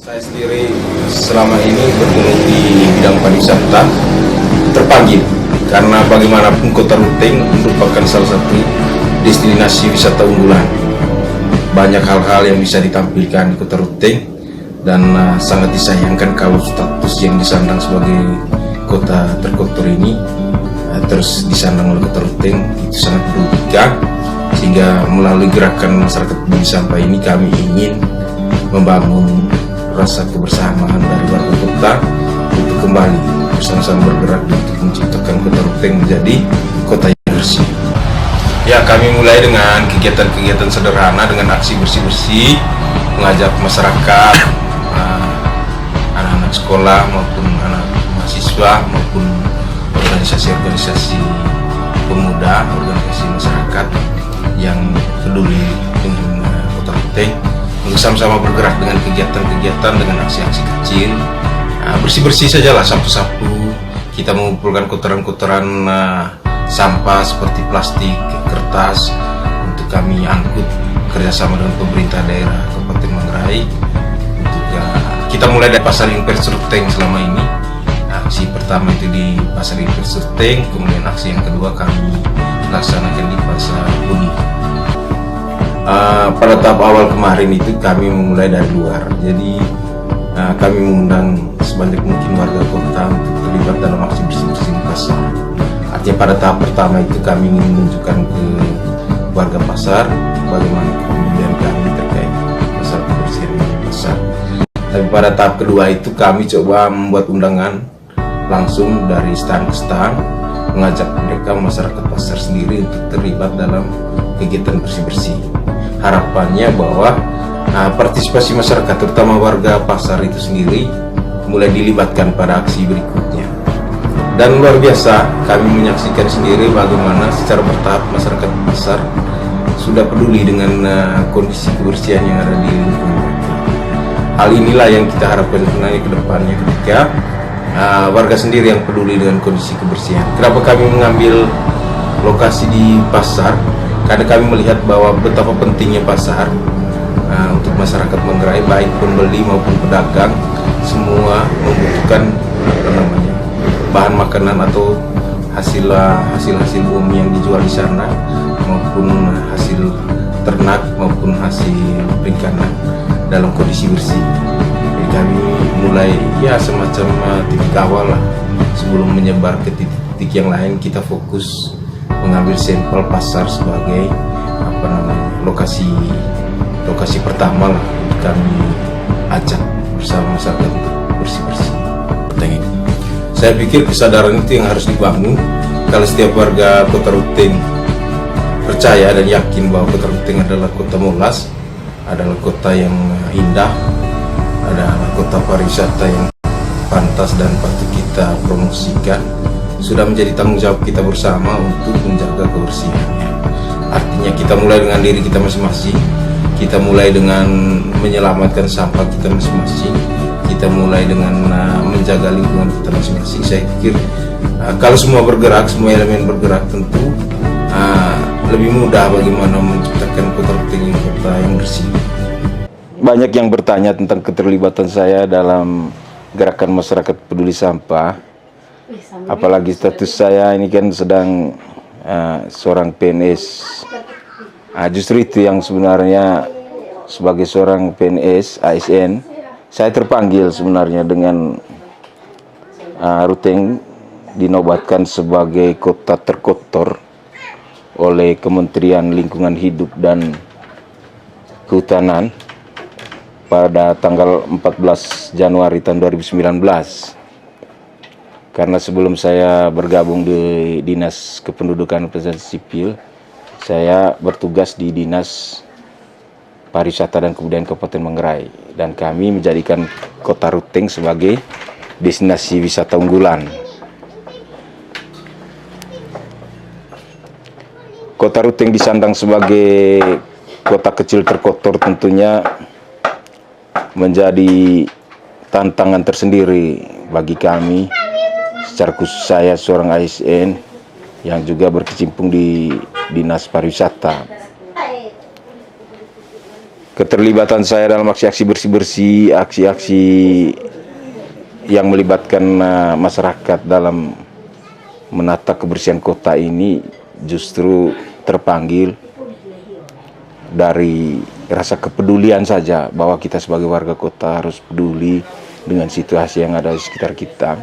Saya sendiri selama ini bergelut di bidang pariwisata terpanggil karena bagaimanapun Kota Ruteng merupakan salah satu destinasi wisata unggulan. Banyak hal-hal yang bisa ditampilkan di Kota Ruteng dan sangat disayangkan kalau status yang disandang sebagai kota terkotor ini terus disandang oleh Kota Ruteng itu sangat merugikan, sehingga melalui gerakan masyarakat peduli sampah ini kami ingin membangun rasa kebersamaan dari warga kota untuk kembali bersama-sama bergerak untuk menciptakan Kota Ruteng menjadi kota yang bersih. Ya, kami mulai dengan kegiatan-kegiatan sederhana dengan aksi bersih-bersih, mengajak masyarakat, anak-anak sekolah maupun anak mahasiswa maupun organisasi-organisasi pemuda, organisasi masyarakat yang peduli dengan Kota Ruteng untuk sama-sama bergerak dengan kegiatan-kegiatan dengan aksi-aksi kecil, bersih-bersih sajalah, sapu-sapu. Kita mengumpulkan kotoran-kotoran sampah seperti plastik, kertas untuk kami angkut kerjasama dengan pemerintah daerah Kabupaten Manggarai. Untuk kita mulai dari Pasar Impres Ruteng selama ini. Aksi pertama itu di Pasar Impres Ruteng, kemudian aksi yang kedua kami laksanakan di Pasar Buni. Pada tahap awal kemarin itu kami memulai dari luar, jadi kami mengundang sebanyak mungkin warga kota untuk terlibat dalam aksi bersih-bersih di pasar. Artinya pada tahap pertama itu kami ingin menunjukkan ke warga pasar bagaimana kepedulian kami terkait masalah kebersihan di pasar. Tapi pada tahap kedua itu kami coba membuat undangan langsung dari stand ke stand, mengajak mereka masyarakat pasar sendiri untuk terlibat dalam kegiatan bersih-bersih. Harapannya bahwa partisipasi masyarakat terutama warga pasar itu sendiri mulai dilibatkan pada aksi berikutnya. Dan luar biasa kami menyaksikan sendiri bagaimana secara bertahap masyarakat pasar sudah peduli dengan kondisi kebersihan yang ada di lingkungan mereka. Hal inilah yang kita harapkan sebenarnya ke depannya ketika warga sendiri yang peduli dengan kondisi kebersihan. Kenapa kami mengambil lokasi di pasar? Karena kami melihat bahwa betapa pentingnya pasar untuk masyarakat Manggarai, baik pembeli maupun pedagang, semua membutuhkan bahan makanan atau hasil bumi yang dijual di sana, maupun hasil ternak maupun hasil perikanan dalam kondisi bersih. Jadi kami mulai semacam titik awal lah, sebelum menyebar ke titik-titik yang lain. Kita fokus mengambil sampel pasar sebagai lokasi pertama lah untuk kami ajak bersama masyarakat untuk bersih-bersih. Saya pikir kesadaran itu yang harus dibangun. Kalau setiap warga Kota Ruteng percaya dan yakin bahwa Kota Ruteng adalah kota molas, adalah kota yang indah, adalah kota pariwisata yang pantas dan patut kita promosikan, sudah menjadi tanggung jawab kita bersama untuk menjaga kebersihannya. Artinya kita mulai dengan diri kita masing-masing, kita mulai dengan menyelamatkan sampah kita masing-masing, kita mulai dengan menjaga lingkungan kita masing-masing. Saya pikir kalau semua bergerak, semua elemen bergerak, tentu lebih mudah bagaimana menciptakan Kota Ruteng kota yang bersih. Banyak yang bertanya tentang keterlibatan saya dalam gerakan masyarakat peduli sampah. Apalagi status saya ini kan sedang seorang PNS. Justru itu yang sebenarnya sebagai seorang PNS ASN, saya terpanggil sebenarnya dengan Ruteng dinobatkan sebagai kota terkotor oleh Kementerian Lingkungan Hidup dan Kehutanan pada tanggal 14 Januari tahun 2019. Karena sebelum saya bergabung di Dinas Kependudukan dan Pencatatan Sipil, saya bertugas di Dinas Pariwisata dan Kebudayaan Kabupaten Manggarai, dan kami menjadikan Kota Ruteng sebagai destinasi wisata unggulan. Kota Ruteng disandang sebagai kota kecil terkotor tentunya menjadi tantangan tersendiri bagi kami. Secara khusus saya seorang ASN yang juga berkecimpung di Dinas Pariwisata. Keterlibatan saya dalam aksi-aksi bersih-bersih, aksi-aksi yang melibatkan masyarakat dalam menata kebersihan kota ini justru terpanggil dari rasa kepedulian saja, bahwa kita sebagai warga kota harus peduli dengan situasi yang ada di sekitar kita.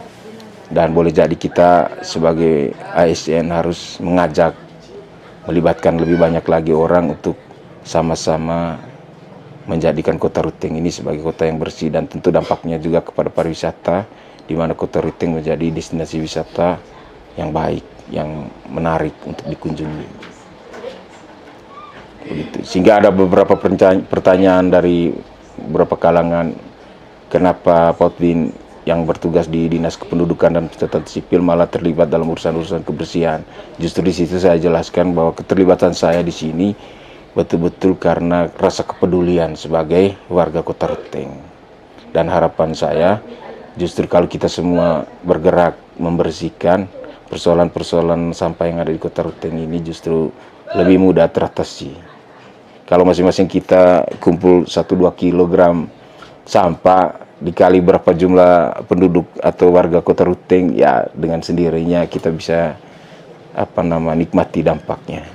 Dan boleh jadi kita sebagai ASN harus mengajak, melibatkan lebih banyak lagi orang untuk sama-sama menjadikan Kota Ruteng ini sebagai kota yang bersih, dan tentu dampaknya juga kepada pariwisata, di mana Kota Ruteng menjadi destinasi wisata yang baik, yang menarik untuk dikunjungi. Begitu. Sehingga ada beberapa pertanyaan dari beberapa kalangan, kenapa Potbin yang bertugas di Dinas Kependudukan dan Catatan Sipil malah terlibat dalam urusan-urusan kebersihan. Justru di situ saya jelaskan bahwa keterlibatan saya di sini betul-betul karena rasa kepedulian sebagai warga Kota Ruteng. Dan harapan saya justru kalau kita semua bergerak membersihkan persoalan-persoalan sampah yang ada di Kota Ruteng ini justru lebih mudah teratasi. Kalau masing-masing kita kumpul 1-2 kilogram sampah dikali berapa jumlah penduduk atau warga Kota Ruteng, ya dengan sendirinya kita bisa nikmati dampaknya.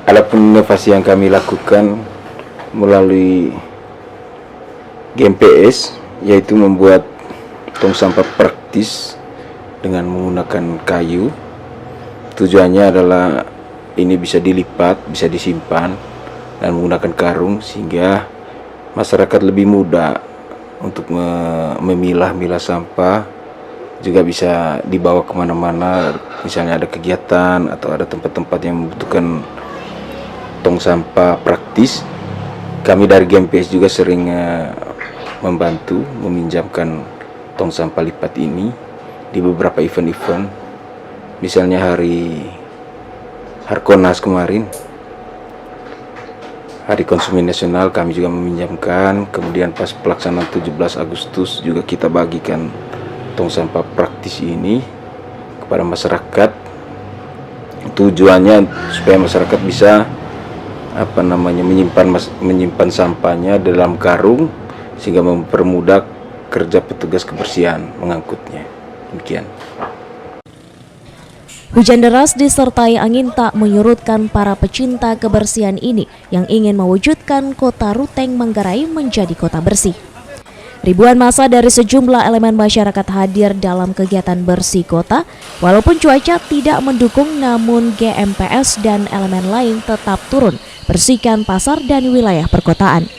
Adapun inovasi yang kami lakukan melalui GMPS, yaitu membuat tong sampah praktis dengan menggunakan kayu. Tujuannya adalah ini bisa dilipat, bisa disimpan dan menggunakan karung, sehingga masyarakat lebih mudah untuk memilah-milah sampah, juga bisa dibawa kemana-mana, misalnya ada kegiatan atau ada tempat-tempat yang membutuhkan tong sampah praktis. Kami dari GMPS juga sering membantu meminjamkan tong sampah lipat ini di beberapa event-event, misalnya hari Harkonas kemarin, Hari Konsumen Nasional, kami juga meminjamkan. Kemudian pas pelaksanaan 17 Agustus juga kita bagikan tong sampah praktis ini kepada masyarakat. Tujuannya supaya masyarakat bisa menyimpan sampahnya dalam karung, sehingga mempermudah kerja petugas kebersihan mengangkutnya. Demikian. Hujan deras disertai angin tak menyurutkan para pecinta kebersihan ini yang ingin mewujudkan Kota Ruteng Manggarai menjadi kota bersih. Ribuan massa dari sejumlah elemen masyarakat hadir dalam kegiatan bersih kota. Walaupun cuaca tidak mendukung, namun GMPS dan elemen lain tetap turun bersihkan pasar dan wilayah perkotaan.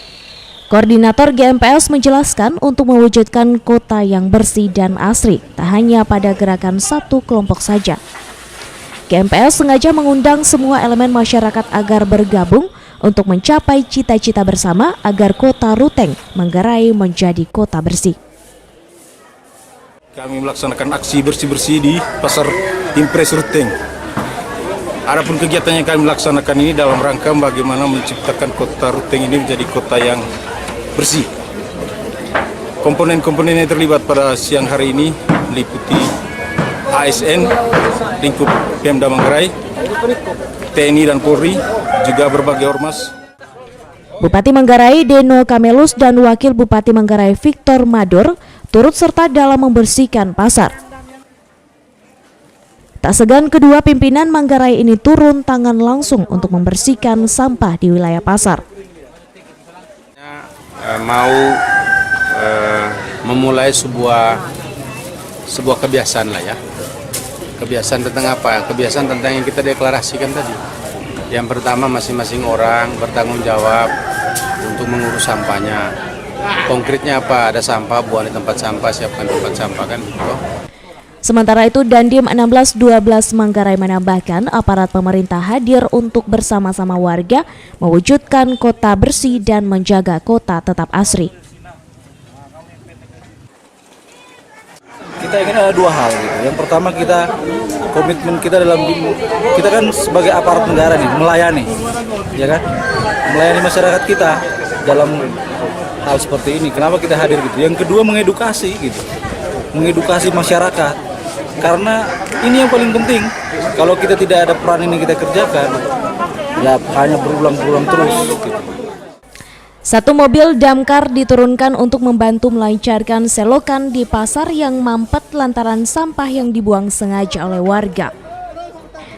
Koordinator GMPS menjelaskan untuk mewujudkan kota yang bersih dan asri tak hanya pada gerakan satu kelompok saja. GMPS sengaja mengundang semua elemen masyarakat agar bergabung untuk mencapai cita-cita bersama agar Kota Ruteng Manggarai menjadi kota bersih. Kami melaksanakan aksi bersih-bersih di Pasar Impres Ruteng. Adapun kegiatan yang kami laksanakan ini dalam rangka bagaimana menciptakan Kota Ruteng ini menjadi kota yang bersih. Komponen-komponen yang terlibat pada siang hari ini meliputi ASN, lingkup Pemda Manggarai, TNI dan Polri, juga berbagai ormas. Bupati Manggarai Deno Kamelus dan Wakil Bupati Manggarai Victor Mador turut serta dalam membersihkan pasar. Tak segan kedua pimpinan Manggarai ini turun tangan langsung untuk membersihkan sampah di wilayah pasar. Mau memulai sebuah kebiasaan lah ya. Kebiasaan tentang apa? Kebiasaan tentang yang kita deklarasikan tadi. Yang pertama, masing-masing orang bertanggung jawab untuk mengurus sampahnya. Konkretnya apa? Ada sampah, buang di tempat sampah, siapkan tempat sampah, kan gitu. Sementara itu, Dandim 1612 Manggarai menambahkan aparat pemerintah hadir untuk bersama-sama warga mewujudkan kota bersih dan menjaga kota tetap asri. Kita ingin ada dua hal gitu. Yang pertama, komitmen kita kita kan sebagai aparat negara nih, melayani, ya kan, melayani masyarakat kita dalam hal seperti ini. Kenapa kita hadir gitu? Yang kedua, mengedukasi gitu, mengedukasi masyarakat karena ini yang paling penting. Kalau kita tidak ada peran ini kita kerjakan, ya hanya berulang-ulang terus gitu. Satu mobil damkar diturunkan untuk membantu melancarkan selokan di pasar yang mampet lantaran sampah yang dibuang sengaja oleh warga.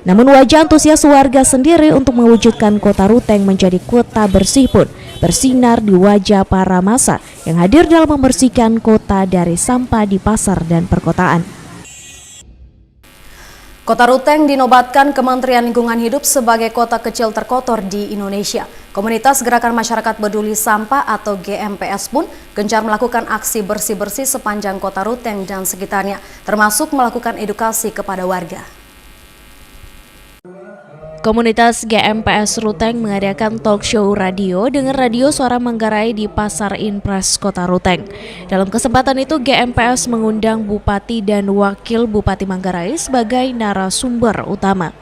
Namun wajah antusias warga sendiri untuk mewujudkan kota Ruteng menjadi kota bersih pun bersinar di wajah para massa yang hadir dalam membersihkan kota dari sampah di pasar dan perkotaan. Kota Ruteng dinobatkan Kementerian Lingkungan Hidup sebagai kota kecil terkotor di Indonesia. Komunitas Gerakan Masyarakat Peduli Sampah atau GMPS pun gencar melakukan aksi bersih-bersih sepanjang kota Ruteng dan sekitarnya, termasuk melakukan edukasi kepada warga. Komunitas GMPS Ruteng mengadakan talk show radio dengan radio Suara Manggarai di Pasar Inpres Kota Ruteng. Dalam kesempatan itu GMPS mengundang Bupati dan Wakil Bupati Manggarai sebagai narasumber utama.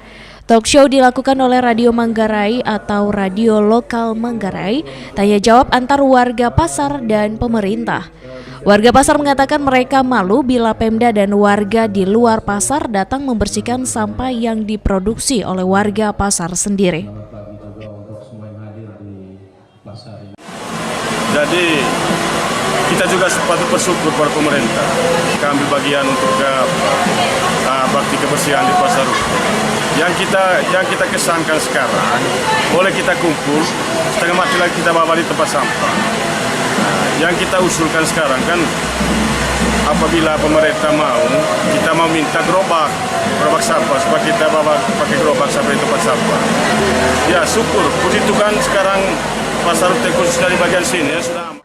Talk show dilakukan oleh Radio Manggarai atau Radio Lokal Manggarai, tanya jawab antar warga pasar dan pemerintah. Warga pasar mengatakan mereka malu bila Pemda dan warga di luar pasar datang membersihkan sampah yang diproduksi oleh warga pasar sendiri. Jadi kita juga patut bersyukur pada pemerintah. Kami bagian untuk bakti kebersihan di pasar. Yang kita kesankan sekarang, boleh kita kumpul, setengah mati lagi kita bawa di tempat sampah. Yang kita usulkan sekarang kan, apabila pemerintah mau, kita mau minta gerobak sampah supaya kita bawa pakai gerobak sampai di tempat sampah. Ya syukur, puji Tuhan sekarang pasar Ruteng khususnya di bagian sini ya sudah.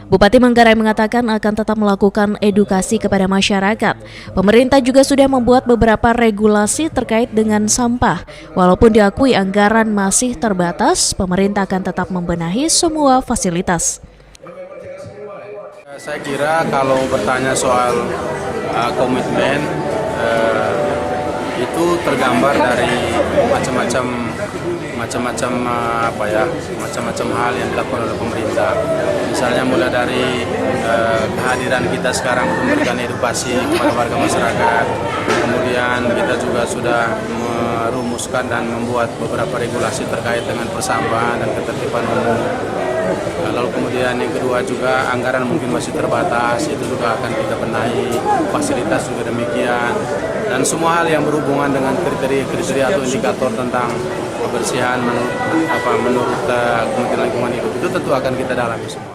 Bupati Manggarai mengatakan akan tetap melakukan edukasi kepada masyarakat. Pemerintah juga sudah membuat beberapa regulasi terkait dengan sampah. Walaupun diakui anggaran masih terbatas, pemerintah akan tetap membenahi semua fasilitas. Saya kira kalau bertanya soal komitmen, itu tergambar dari macam-macam hal yang dilakukan oleh pemerintah. Misalnya mulai dari kehadiran kita sekarang untuk memberikan edukasi kepada warga masyarakat. Kemudian kita juga sudah merumuskan dan membuat beberapa regulasi terkait dengan persampahan dan ketertiban umum. Lalu kemudian yang kedua juga anggaran mungkin masih terbatas, itu juga akan kita benahi, fasilitas juga demikian, dan semua hal yang berhubungan dengan kriteria atau indikator tentang kebersihan menurut Kementerian Lingkungan Hidup itu tentu akan kita dalami semua.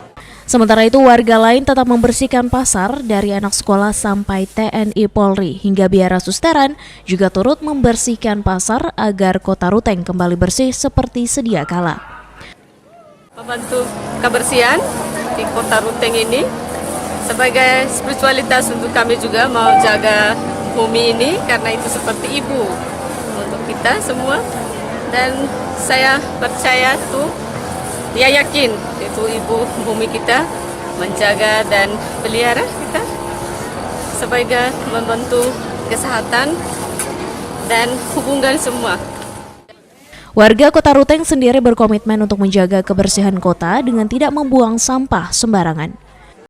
Sementara itu warga lain tetap membersihkan pasar dari anak sekolah sampai TNI Polri hingga Biara Susteran juga turut membersihkan pasar agar kota Ruteng kembali bersih seperti sedia kala. Membantu kebersihan di kota Ruteng ini sebagai spiritualitas untuk kami juga mau jaga bumi ini karena itu seperti ibu untuk kita semua, dan saya percaya tuh dia yakin itu ibu bumi kita menjaga dan pelihara kita sebagai membantu kesehatan dan hubungan semua. Warga kota Ruteng sendiri berkomitmen untuk menjaga kebersihan kota dengan tidak membuang sampah sembarangan.